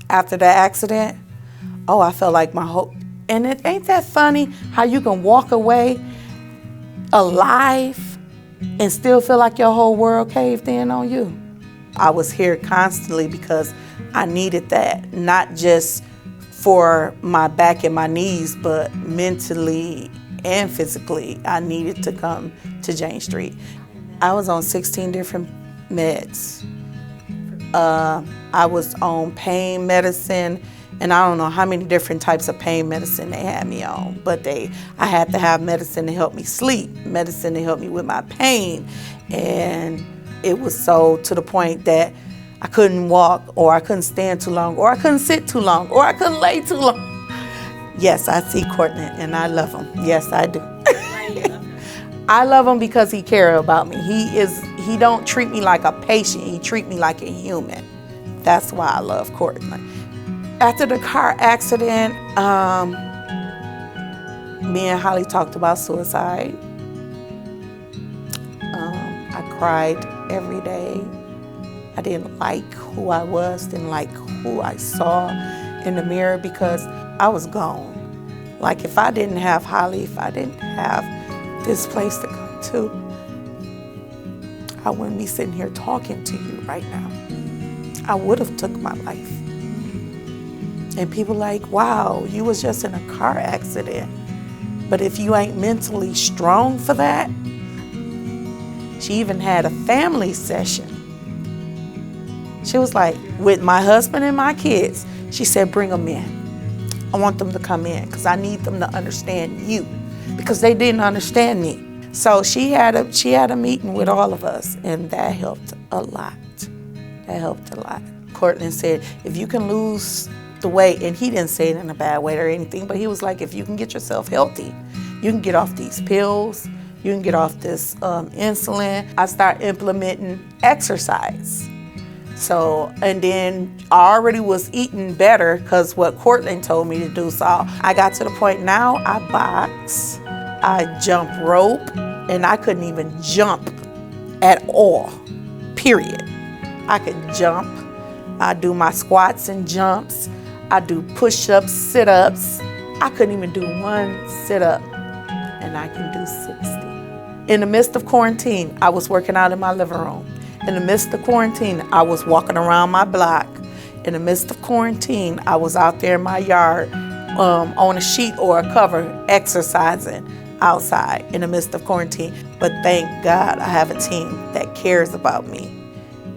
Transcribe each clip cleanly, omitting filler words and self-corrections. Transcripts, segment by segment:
After the accident, oh, I felt like my whole, and it ain't that funny how you can walk away alive and still feel like your whole world caved in on you. I was here constantly because I needed that, not just for my back and my knees, but mentally and physically, I needed to come to Jane Street. I was on 16 different meds. I was on pain medicine, and I don't know how many different types of pain medicine they had me on, but I had to have medicine to help me sleep, medicine to help me with my pain, and it was so to the point that I couldn't walk, or I couldn't stand too long, or I couldn't sit too long, or I couldn't lay too long. Yes, I see Courtney, and I love him. Yes, I do. I love him because he cares about me. He don't treat me like a patient. He treat me like a human. That's why I love Courtney. After the car accident, me and Holly talked about suicide. I cried every day. I didn't like who I was, didn't like who I saw in the mirror because I was gone. Like if I didn't have Holly, if I didn't have this place to come to, I wouldn't be sitting here talking to you right now. I would have took my life. And people like, wow, you was just in a car accident. But if you ain't mentally strong for that, she even had a family session. She was like, with my husband and my kids, she said, bring them in. I want them to come in because I need them to understand you because they didn't understand me. So she had a meeting with all of us, and that helped a lot. That helped a lot. Cortland said, if you can lose the weight, and he didn't say it in a bad way or anything, but he was like, if you can get yourself healthy, you can get off these pills, you can get off this insulin. I start implementing exercise. So, and then I already was eating better because what Cortland told me to do. So I got to the point now I box, I jump rope, and I couldn't even jump at all, period. I could jump. I do my squats and jumps. I do push-ups, sit-ups. I couldn't even do one sit-up, and I can do 60. In the midst of quarantine, I was working out in my living room. In the midst of quarantine, I was walking around my block. In the midst of quarantine, I was out there in my yard on a sheet or a cover exercising outside in the midst of quarantine. But thank God I have a team that cares about me.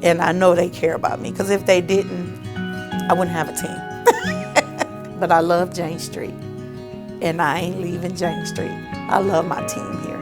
And I know they care about me because if they didn't, I wouldn't have a team. But I love Jane Street, and I ain't leaving Jane Street. I love my team here.